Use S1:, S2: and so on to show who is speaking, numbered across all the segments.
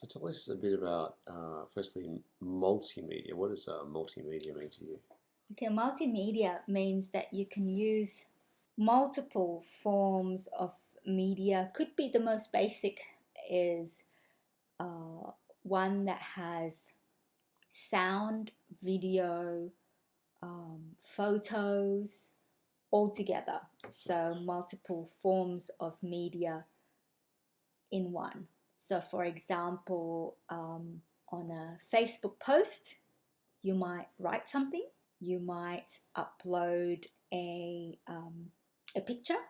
S1: So tell us a bit about, firstly, multimedia. What does multimedia mean to you?
S2: Okay, multimedia means that you can use multiple forms of media. Could be the most basic is one that has sound, video, photos all together. So multiple forms of media in one. So for example, on a Facebook post, you might write something, you might upload a picture,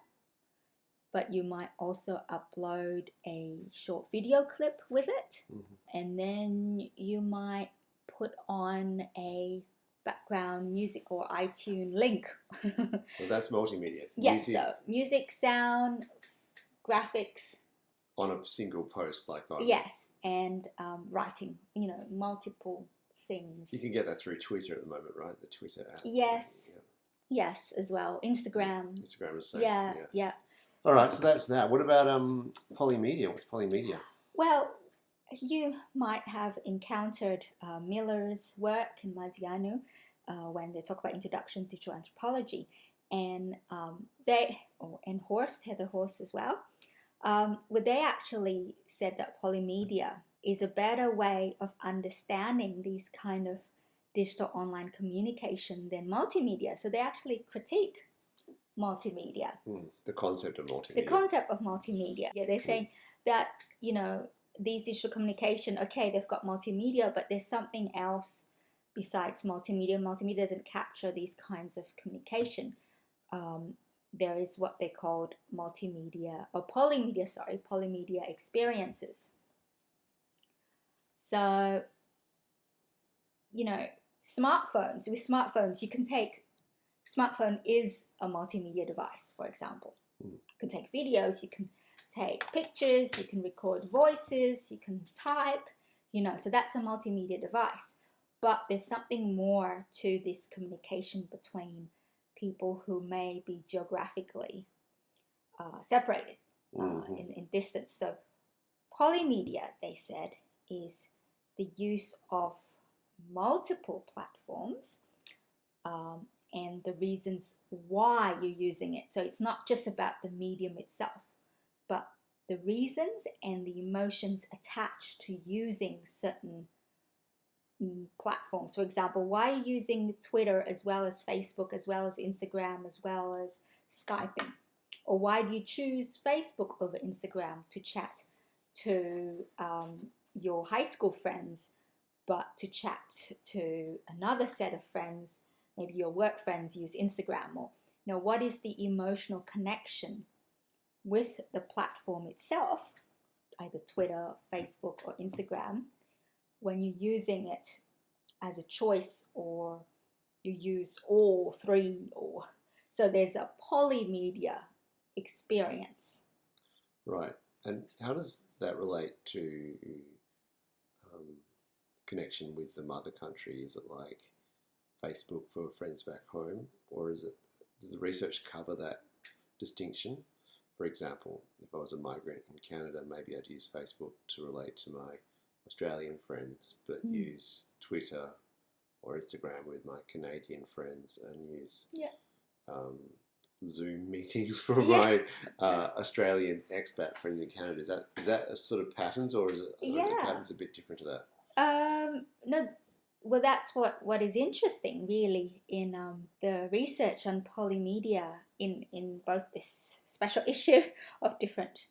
S2: but you might also upload a short video clip with it, and then you might put on a background music or iTunes link.
S1: So that's multimedia.
S2: Yes, so music, sound, graphics.
S1: On a single post, like on...
S2: Yes, and writing, multiple things.
S1: You can get that through Twitter at the moment, right? The Twitter app.
S2: Yes. Yeah. Yes, as well. Instagram.
S1: Instagram is the same.
S2: Yeah.
S1: All right, so that's that. What about polymedia? What's polymedia?
S2: Well, you might have encountered Miller's work in Madianu when they talk about Introduction to Digital Anthropology, and and Horst, Heather Horst as well. Well, they actually said that polymedia is a better way of understanding these kind of digital online communication than multimedia. So they actually critique multimedia.
S1: The concept of multimedia.
S2: The concept of multimedia. Yeah, they're saying that, these digital communication, okay, they've got multimedia, but there's something else besides multimedia. Multimedia doesn't capture these kinds of communication. There is what they called polymedia experiences. So, smartphones, smartphone is a multimedia device, for example. You can take videos, you can take pictures, you can record voices, you can type, so that's a multimedia device. But there's something more to this communication between people who may be geographically separated in distance. So polymedia, they said, is the use of multiple platforms and the reasons why you're using it. So it's not just about the medium itself, but the reasons and the emotions attached to using certain platforms. For example, why are you using Twitter as well as Facebook, as well as Instagram, as well as Skyping? Or why do you choose Facebook over Instagram to chat to your high school friends, but to chat to another set of friends, maybe your work friends, use Instagram? Or what is the emotional connection with the platform itself, either Twitter, Facebook, or Instagram, when you're using it as a choice, or you use all three, so there's a polymedia experience.
S1: Right. And how does that relate to connection with the mother country? Is it like Facebook for friends back home, or does the research cover that distinction? For example, if I was a migrant in Canada, maybe I'd use Facebook to relate to my Australian friends, but use Twitter or Instagram with my Canadian friends, and use Zoom meetings for my Australian expat friends in Canada. Is that a sort of patterns, or are the patterns a bit different to that?
S2: No. Well, that's what is interesting, really, in the research on polymedia in both this special issue of different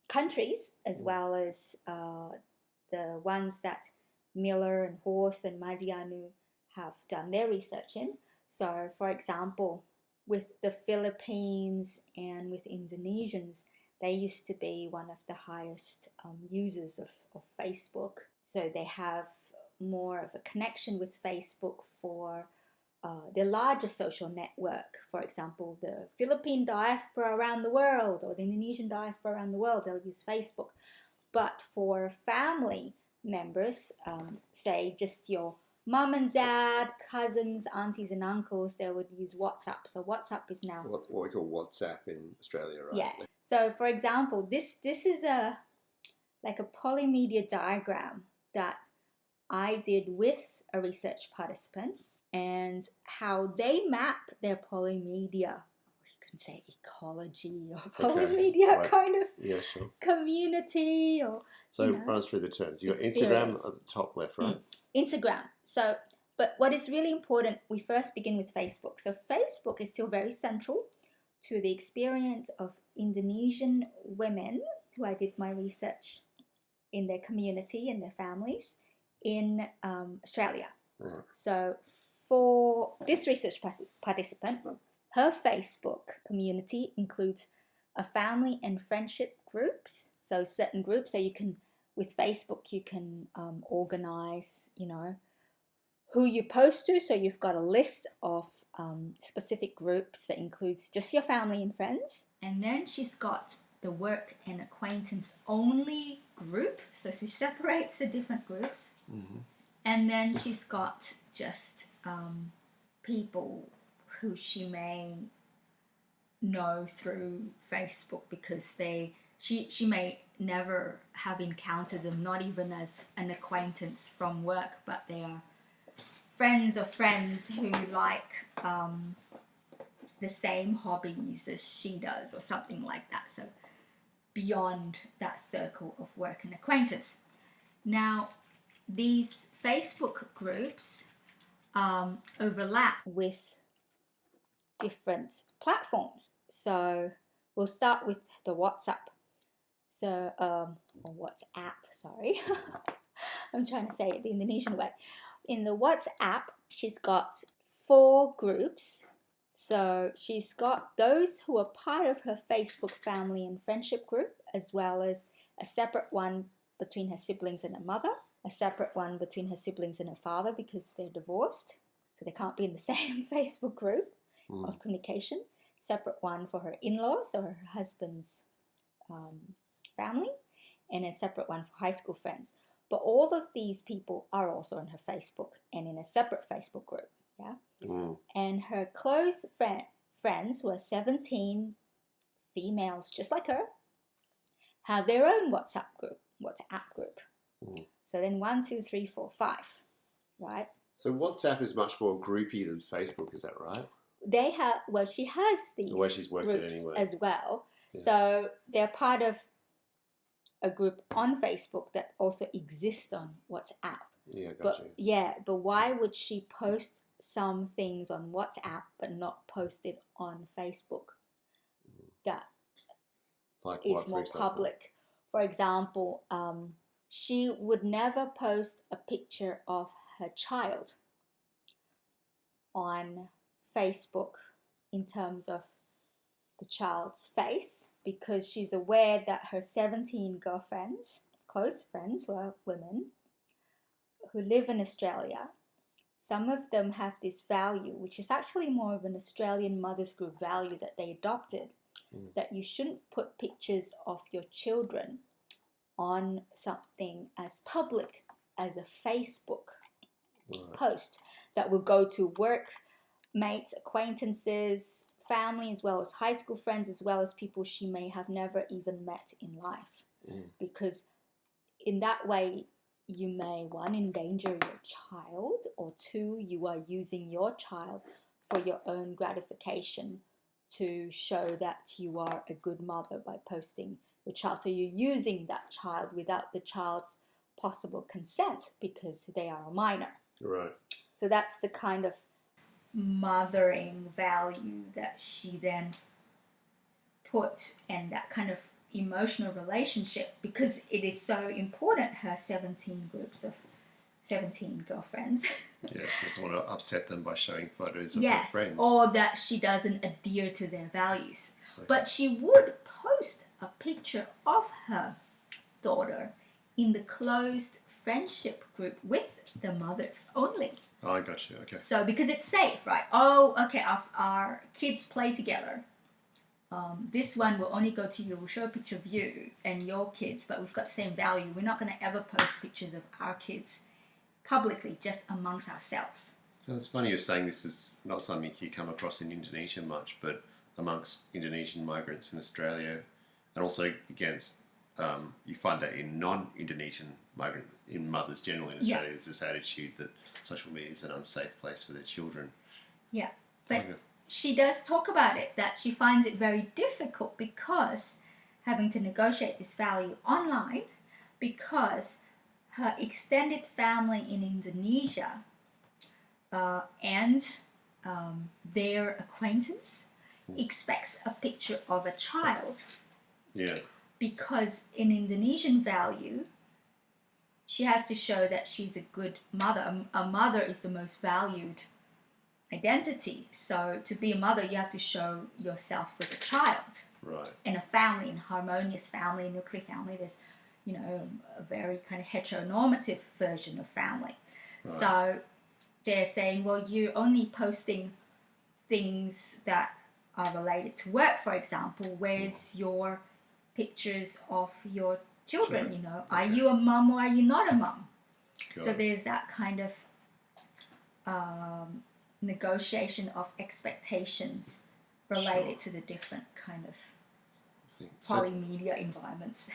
S2: countries, as well as the ones that Miller and Horst and Madianu have done their research in. So, for example, with the Philippines and with Indonesians, they used to be one of the highest users of Facebook. So they have more of a connection with Facebook for their largest social network. For example, the Philippine diaspora around the world, or the Indonesian diaspora around the world, they'll use Facebook. But for family members, say just your mum and dad, cousins, aunties and uncles, they would use WhatsApp. So WhatsApp is now
S1: what we call WhatsApp in Australia, right?
S2: Yeah. So for example, this is a like a polymedia diagram that I did with a research participant, and how they map their polymedia, you can say ecology or polymedia kind of community, or
S1: run us through the terms. You got Instagram at the top left, right?
S2: Instagram. So, but what is really important, we first begin with Facebook. So Facebook is still very central to the experience of Indonesian women who I did my research in their community and their families in Australia. So for this research participant, her Facebook community includes a family and friendship groups. So certain groups, so you can, with Facebook, you can organize, who you post to. So you've got a list of specific groups that includes just your family and friends. And then she's got the work and acquaintance only group. So she separates the different groups. Mm-hmm. And then she's got just people who she may know through Facebook, because she may never have encountered them, not even as an acquaintance from work, but they are friends of friends who like the same hobbies as she does, or something like that. So beyond that circle of work and acquaintance. Now, these Facebook groups overlap with different platforms. So we'll start with the WhatsApp. So, or WhatsApp, sorry. I'm trying to say it the Indonesian way. In the WhatsApp, she's got 4 groups. So she's got those who are part of her Facebook family and friendship group, as well as a separate one between her siblings and her mother, a separate one between her siblings and her father because they're divorced, so they can't be in the same Facebook group of communication, separate one for her in-laws or her husband's family, and a separate one for high school friends. But all of these people are also on her Facebook and in a separate Facebook group. Yeah. And her close friends, who are 17 females just like her, have their own WhatsApp group. So then 1, 2, 3, 4, 5, right?
S1: So WhatsApp is much more groupy than Facebook, is that right?
S2: She has these
S1: the way she's worked
S2: groups
S1: it anyway.
S2: as well. Yeah. So they're part of a group on Facebook that also exists on WhatsApp.
S1: Yeah, gotcha.
S2: But why would she post some things on WhatsApp but not post it on Facebook? That is more public. For example, she would never post a picture of her child on Facebook in terms of the child's face, because she's aware that her 17 girlfriends, close friends, who are women who live in Australia, some of them have this value, which is actually more of an Australian mothers group value that they adopted, that you shouldn't put pictures of your children on something as public as a Facebook post that will go to work mates, acquaintances, family, as well as high school friends, as well as people she may have never even met in life. Because in that way, you may, 1, endanger your child, or 2, you are using your child for your own gratification to show that you are a good mother by posting your child. So you're using that child without the child's possible consent because they are a minor.
S1: Right.
S2: So that's the kind of mothering value that she then put, and that kind of emotional relationship, because it is so important, her 17 groups of 17 girlfriends.
S1: Yeah, she doesn't want to upset them by showing photos of her friends.
S2: Or that she doesn't adhere to their values. Okay. But she would post a picture of her daughter in the closed friendship group with the mothers only.
S1: Oh, I got you. Okay.
S2: So because it's safe, right? Oh, okay, our kids play together. This one will only go to you. We'll show a picture of you and your kids, but we've got the same value. We're not going to ever post pictures of our kids publicly, just amongst ourselves.
S1: So it's funny you're saying this is not something you come across in Indonesia much, but amongst Indonesian migrants in Australia, and also against you find that in non-Indonesian migrant in mothers generally in Australia, there's this attitude that social media is an unsafe place for their children.
S2: Yeah, but she does talk about it, that she finds it very difficult because having to negotiate this value online, because her extended family in Indonesia and their acquaintance expects a picture of a child.
S1: Yeah.
S2: Because in Indonesian value, she has to show that she's a good mother. A mother is the most valued identity. So to be a mother, you have to show yourself with a child.
S1: Right.
S2: In a family, in a harmonious family, nuclear family, there's, you know, a very kind of heteronormative version of family. Right. So they're saying, well, you're only posting things that are related to work, for example. Where's your pictures of your children? Sure. You know, are you a mum or are you not a mum? So there's that kind of negotiation of expectations related to the different kind of polymedia environments.